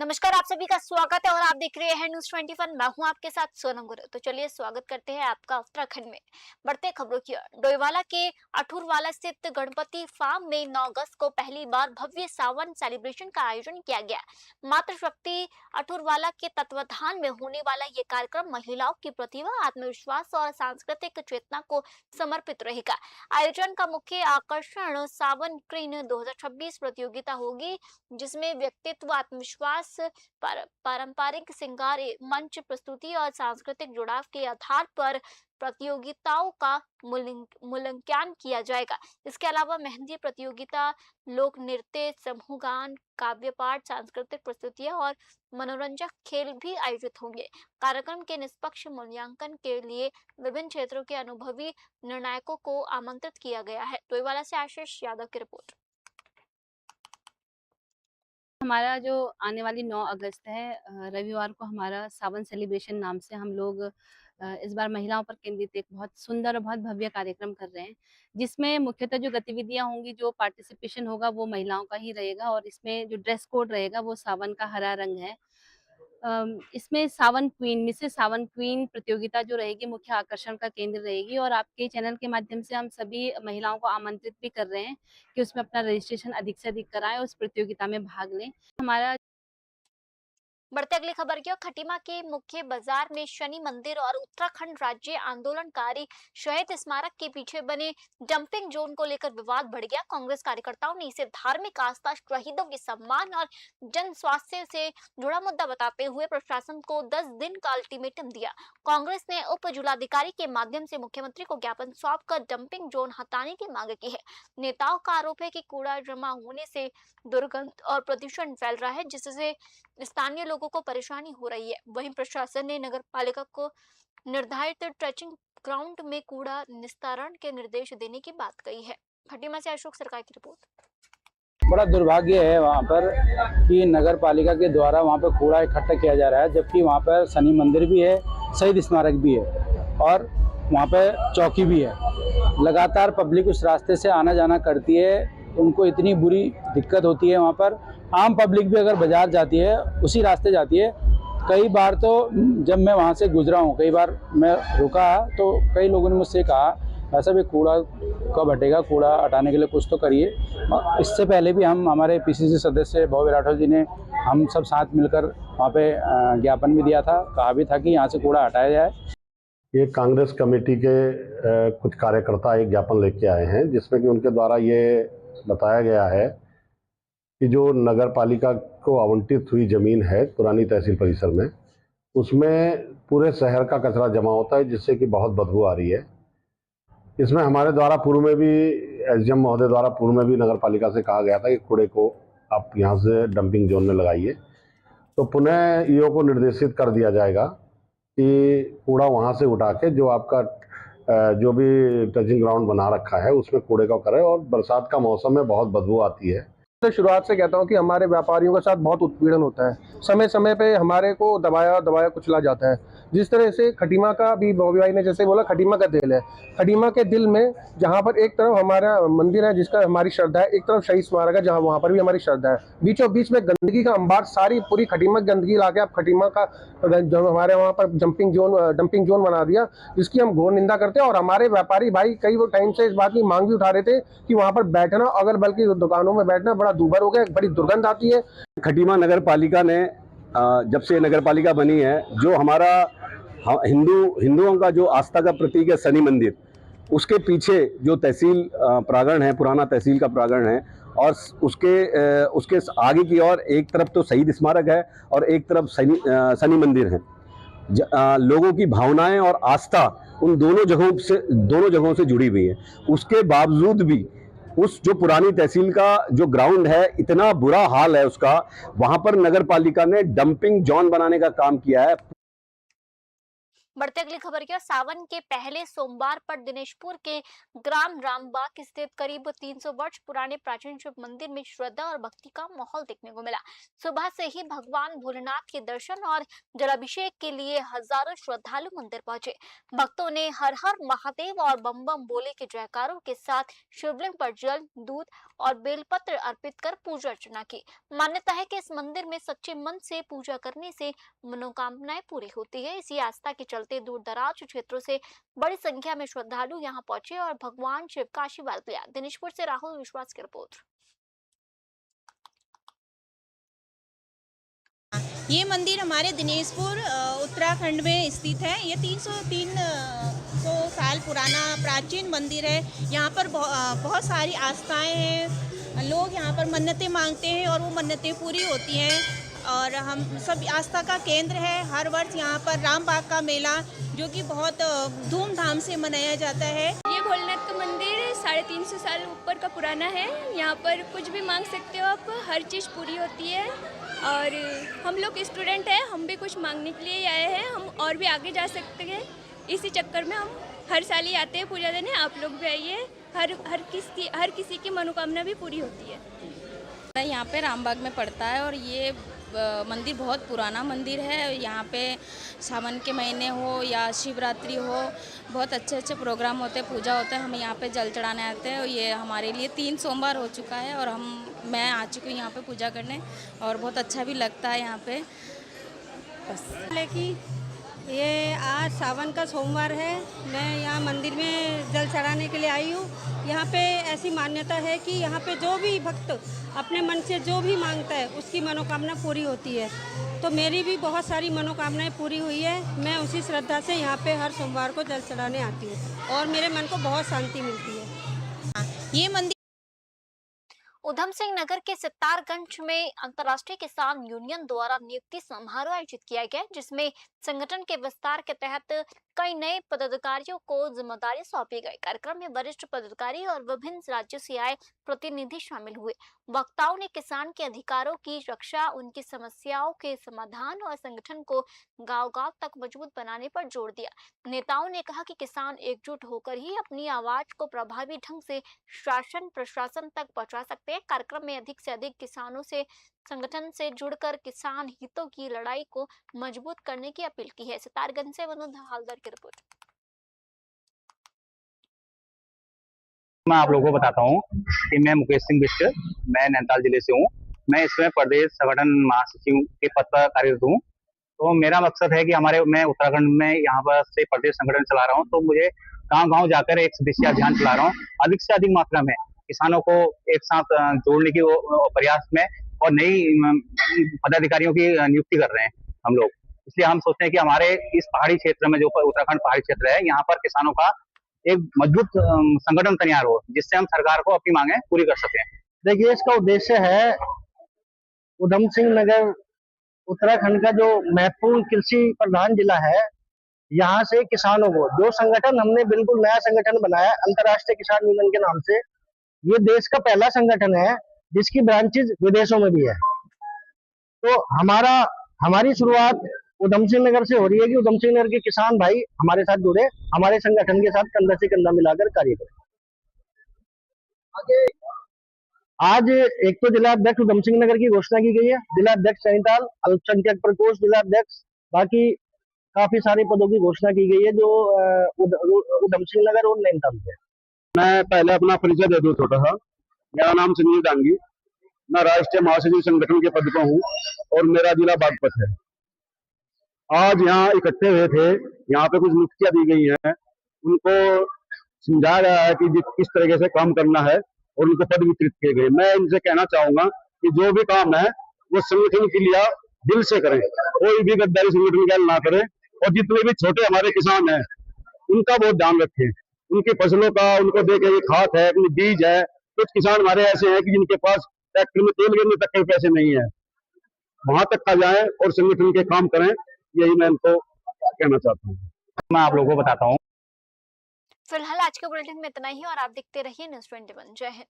नमस्कार, आप सभी का स्वागत है और आप देख रहे हैं न्यूज़ 21। मैं हूं आपके साथ सोनम गुरु। तो चलिए स्वागत करते हैं आपका उत्तराखंड में। बढ़ते खबरों की ओर। डोईवाला के अठुरवाला स्थित गणपति फार्म में 9 अगस्त को पहली बार भव्य सावन सेलिब्रेशन का आयोजन किया गया। मातृशक्ति अठुरवाला के तत्वाधान में होने वाला ये कार्यक्रम महिलाओं की प्रतिभा, आत्मविश्वास और सांस्कृतिक चेतना को समर्पित रहेगा। आयोजन का मुख्य आकर्षण सावन क्वीन 2026 प्रतियोगिता होगी, जिसमें व्यक्तित्व, आत्मविश्वास, पारंपरिक श्रृंगार, मंच प्रस्तुति और सांस्कृतिक जुड़ाव के आधार पर प्रतियोगिताओं का मूल्यांकन किया जाएगा। इसके अलावा मेहंदी प्रतियोगिता, लोक नृत्य, समूह गान, काव्य पाठ, सांस्कृतिक प्रस्तुतियां और मनोरंजक खेल भी आयोजित होंगे। कार्यक्रम के निष्पक्ष मूल्यांकन के लिए विभिन्न क्षेत्रों के अनुभवी निर्णायकों को आमंत्रित किया गया है। डोईवाला से आशीष यादव की रिपोर्ट। हमारा जो आने वाली 9 अगस्त है, रविवार को हमारा सावन सेलिब्रेशन नाम से हम लोग इस बार महिलाओं पर केंद्रित एक बहुत सुंदर और बहुत भव्य कार्यक्रम कर रहे हैं, जिसमें मुख्यतः जो गतिविधियां होंगी, जो पार्टिसिपेशन होगा वो महिलाओं का ही रहेगा। और इसमें जो ड्रेस कोड रहेगा वो सावन का हरा रंग है। इसमें सावन क्वीन, मिसेस सावन क्वीन प्रतियोगिता जो रहेगी मुख्य आकर्षण का केंद्र रहेगी। और आपके चैनल के माध्यम से हम सभी महिलाओं को आमंत्रित भी कर रहे हैं कि उसमें अपना रजिस्ट्रेशन अधिक से अधिक कराएं, उस प्रतियोगिता में भाग लें। हमारा बढ़ते अगली खबर की ओर। खटीमा के मुख्य बाजार में शनि मंदिर और उत्तराखंड राज्य आंदोलनकारी शहीद स्मारक के पीछे बने डंपिंग जोन को लेकर विवाद बढ़ गया। कांग्रेस कार्यकर्ताओं ने इसे धार्मिक आस्था, शहीदों के सम्मान और जन स्वास्थ्य से जुड़ा मुद्दा बताते हुए प्रशासन को 10 दिन का अल्टीमेटम दिया। कांग्रेस ने उप जिलाधिकारी के माध्यम से मुख्यमंत्री को ज्ञापन सौंपकर डंपिंग जोन हटाने की मांग की है। नेताओं का आरोप है कि कूड़ा जमा होने से दुर्गंध और प्रदूषण फैल रहा है, जिससे स्थानीय लोगों को परेशानी हो रही है। वहीं प्रशासन ने नगर पालिका को निर्धारित ट्रैचिंग ग्राउंड में कूड़ा निस्तारण के निर्देश देने की बात कही है। खटीमा से अशोक सरकार की रिपोर्ट। बड़ा दुर्भाग्य है वहाँ पर कि नगर पालिका के द्वारा वहाँ पर कूड़ा इकट्ठा किया जा रहा है, जबकि वहाँ पर शनि मंदिर भी है, शहीद स्मारक भी है और वहाँ पर चौकी भी है। लगातार पब्लिक उस रास्ते से आना जाना करती है, उनको इतनी बुरी दिक्कत होती है। वहाँ पर आम पब्लिक भी अगर बाजार जाती है उसी रास्ते जाती है। कई बार तो जब मैं वहाँ से गुजरा हूँ, कई बार मैं रुका तो कई लोगों ने मुझसे कहा ऐसा भी कूड़ा कब हटेगा, कूड़ा हटाने के लिए कुछ तो करिए। इससे पहले भी हमारे पीसीसी सदस्य भव्य राठौर जी ने हम सब साथ मिलकर वहाँ पे ज्ञापन भी दिया था, कहा भी था कि यहाँ से कूड़ा हटाया जाए। ये कांग्रेस कमेटी के कुछ कार्यकर्ता एक ज्ञापन लेके आए हैं, जिसमें कि उनके द्वारा ये बताया गया है कि जो नगर पालिका को आवंटित हुई ज़मीन है पुरानी तहसील परिसर में, उसमें पूरे शहर का कचरा जमा होता है, जिससे कि बहुत बदबू आ रही है। इसमें हमारे द्वारा पूर्व में भी एसडीएम महोदय द्वारा पूर्व में भी नगर पालिका से कहा गया था कि कूड़े को आप यहाँ से डंपिंग जोन में लगाइए। तो पुनः ईओ को निर्देशित कर दिया जाएगा कि कूड़ा वहाँ से उठा के जो आपका जो भी टचिंग ग्राउंड बना रखा है उसमें कूड़े का करे। और बरसात का मौसम में बहुत बदबू आती है। तो शुरुआत से कहता हूँ कि हमारे व्यापारियों के साथ बहुत उत्पीड़न होता है, समय समय पे हमारे को दबाया कुचला जाता है। जिस तरह से खटीमा का भी बॉबी भाई ने जैसे बोला, खटीमा का दिल है। खटीमा के दिल में जहाँ पर एक तरफ हमारा मंदिर है जिसका हमारी श्रद्धा है, एक तरफ शहीद स्मारक है जहाँ वहाँ पर भी हमारी श्रद्धा है। बीचों बीच में गंदगी का अंबार, सारी पूरी खटीमा की गंदगी ला के आप खटीमा का जो हमारे वहाँ पर डंपिंग जोन बना दिया, जिसकी हम घोर निंदा करते हैं। और हमारे व्यापारी भाई कई टाइम से इस बात की मांग भी उठा रहे थे कि वहाँ पर बैठना, अगर बल्कि दुकानों में बैठना बड़ा दूभर हो गया, बड़ी दुर्गंध आती है। खटीमा नगर पालिका ने जब से नगर पालिका बनी है, जो हमारा हिंदुओं का जो आस्था का प्रतीक है शनि मंदिर, उसके पीछे जो तहसील प्रांगण है, पुराना तहसील का प्रांगण है, और उसके आगे की ओर एक तरफ तो शहीद स्मारक है और एक तरफ शनि मंदिर है। लोगों की भावनाएं और आस्था उन दोनों जगहों से जुड़ी हुई है। उसके बावजूद भी उस जो पुरानी तहसील का जो ग्राउंड है, इतना बुरा हाल है उसका, वहां पर नगर पालिका ने डंपिंग जोन बनाने का काम किया है। बढ़ते अगली खबर की ओर। सावन के पहले सोमवार पर दिनेशपुर के ग्राम रामबाग स्थित करीब 300 वर्ष पुराने प्राचीन शिव मंदिर में श्रद्धा और भक्ति का माहौल देखने को मिला। सुबह से ही भगवान भोलेनाथ के दर्शन और जलाभिषेक के लिए हजारों श्रद्धालु मंदिर पहुंचे। भक्तों ने हर हर महादेव और बम बम बोले के जयकारों के साथ शिवलिंग पर जल, दूध और बेलपत्र अर्पित कर पूजा अर्चना की। मान्यता है कि इस मंदिर में सच्चे मन से पूजा करने से मनोकामनाएं पूरी होती है। इसी आस्था के चलते दूर दराज क्षेत्रों से बड़ी संख्या में श्रद्धालु यहां पहुंचे और भगवान शिव का आशीर्वाद लिया। दिनेशपुर से राहुल विश्वास की रिपोर्ट। ये मंदिर हमारे दिनेशपुर उत्तराखंड में स्थित है। ये 300 साल पुराना प्राचीन मंदिर है। यहाँ पर बहुत सारी आस्थाएं हैं। लोग यहाँ पर मन्नतें मांगते हैं और वो मन्नतें पूरी होती हैं। और हम सब आस्था का केंद्र है। हर वर्ष यहाँ पर रामबाग का मेला जो कि बहुत धूमधाम से मनाया जाता है। ये भोलेनाथ का मंदिर 350 साल ऊपर का पुराना है। यहाँ पर कुछ भी मांग सकते हो आप, हर चीज़ पूरी होती है। और हम लोग स्टूडेंट हैं, हम भी कुछ मांगने के लिए आए हैं। हम और भी आगे जा सकते हैं, इसी चक्कर में हम हर साल ही आते हैं पूजा देने। आप लोग भी आइए, हर किसी की मनोकामना भी पूरी होती है। यहाँ पे रामबाग में पड़ता है और ये मंदिर बहुत पुराना मंदिर है। यहाँ पे सावन के महीने हो या शिवरात्रि हो, बहुत अच्छे अच्छे प्रोग्राम होते हैं, पूजा होते हैं। हम यहाँ पे जल चढ़ाने आते हैं और ये हमारे लिए 3 सोमवार हो चुका है और मैं आ चुकी हूँ यहाँ पे पूजा करने और बहुत अच्छा भी लगता है यहाँ पे। बस लेकिन ये आज सावन का सोमवार है। मैं यहाँ मंदिर में जल चढ़ाने के लिए आई हूँ। यहाँ पे ऐसी मान्यता है कि यहाँ पे जो भी भक्त अपने मन से जो भी मांगता है उसकी मनोकामना पूरी होती है। तो मेरी भी बहुत सारी मनोकामनाएं पूरी हुई है। मैं उसी श्रद्धा से यहाँ पे हर सोमवार को जल चढ़ाने आती हूँ और मेरे मन को बहुत शांति मिलती है। ये मंदिर उधम सिंह नगर के सितारगंज में अंतर्राष्ट्रीय किसान यूनियन द्वारा नियुक्ति समारोह आयोजित किया गया, जिसमें संगठन के विस्तार के तहत कई नए पदाधिकारियों को जिम्मेदारी सौंपी गई। कार्यक्रम में वरिष्ठ पदाधिकारी और विभिन्न राज्यों से आए प्रतिनिधि शामिल हुए। वक्ताओं ने किसान के अधिकारों की रक्षा, उनकी समस्याओं के समाधान और संगठन को गांव-गांव तक मजबूत बनाने पर जोर दिया। नेताओं ने कहा कि किसान एकजुट होकर ही अपनी आवाज को प्रभावी ढंग से शासन प्रशासन तक पहुंचा सकते हैं। कार्यक्रम में अधिक से अधिक किसानों से संगठन से जुड़कर किसान हितों की लड़ाई को मजबूत करने की अपील की है। सितारगंज से मनोज हालदार की रिपोर्ट। मैं आप लोगों को बताता हूँ कि मैं मुकेश सिंह बिष्ट, मैं नैनीताल जिले से हूँ। मैं इसमें प्रदेश संगठन महासचिव के पद पर कार्यरत हूँ। तो मेरा मकसद है कि मैं उत्तराखंड में यहाँ पर से प्रदेश संगठन चला रहा हूँ। तो मुझे गांव-गांव जाकर एक सदस्यता अभियान चला रहा हूँ, अधिक से अधिक मात्रा में किसानों को एक साथ जोड़ने की प्रयास में और नई पदाधिकारियों की नियुक्ति कर रहे हैं हम लोग। इसलिए हम सोचते हैं कि हमारे इस पहाड़ी क्षेत्र में, जो उत्तराखंड पहाड़ी क्षेत्र है, यहाँ पर किसानों का एक मजबूत संगठन तैयार हो, जिससे हम सरकार को अपनी मांगे पूरी कर सकें। देखिए, इसका उद्देश्य है उधम सिंह नगर उत्तराखंड का जो महत्वपूर्ण कृषि प्रधान जिला है, यहाँ से किसानों को जो संगठन हमने बिल्कुल नया संगठन बनाया अंतर्राष्ट्रीय किसान यूनियन के नाम से, ये देश का पहला संगठन है जिसकी ब्रांचेज विदेशों में भी है। तो हमारी शुरुआत उधम सिंह नगर से हो रही है कि उधम सिंह नगर के किसान भाई हमारे साथ जुड़े, हमारे संगठन के साथ कंधा से कंधा मिलाकर कार्य करें। आज एक तो जिला अध्यक्ष उधम सिंह नगर की घोषणा की गई है, जिला अध्यक्ष नैनीताल, अल्पसंख्यक प्रकोष्ठ जिला अध्यक्ष, बाकी काफी सारे पदों की घोषणा की गई है जो उधम सिंह नगर और नैनीताल से। मैं पहले अपना परिचय दे दूं छोटा सा। मेरा नाम संजीव डांगी, मैं राष्ट्रीय महासचिव संगठन के पद पर हूँ और मेरा जिला बागपत है। आज यहाँ इकट्ठे हुए थे, यहाँ पे कुछ नियुक्तियां दी गई हैं, उनको समझाया गया है कि किस तरीके से काम करना है और उनको पद वितरित किए गए। मैं इनसे कहना चाहूंगा कि जो भी काम है वो संगठन के लिए दिल से करें, कोई भी गद्दारी संगठन के ना करें। और जितने भी छोटे हमारे किसान हैं उनका बहुत ध्यान रखें, उनकी फसलों का उनको देखें, खाद है, बीज है। कुछ किसान हमारे ऐसे हैं कि जिनके पास ट्रैक्टर में तेल गिरने तक के पैसे नहीं है, वहां तक का जाए और संगठन के काम करें, यही मैं इनको कहना चाहता हूँ। मैं आप लोगों को बताता हूँ। फिलहाल आज के बुलेटिन में इतना ही और आप देखते रहिए न्यूज़ 21। जय हिंद।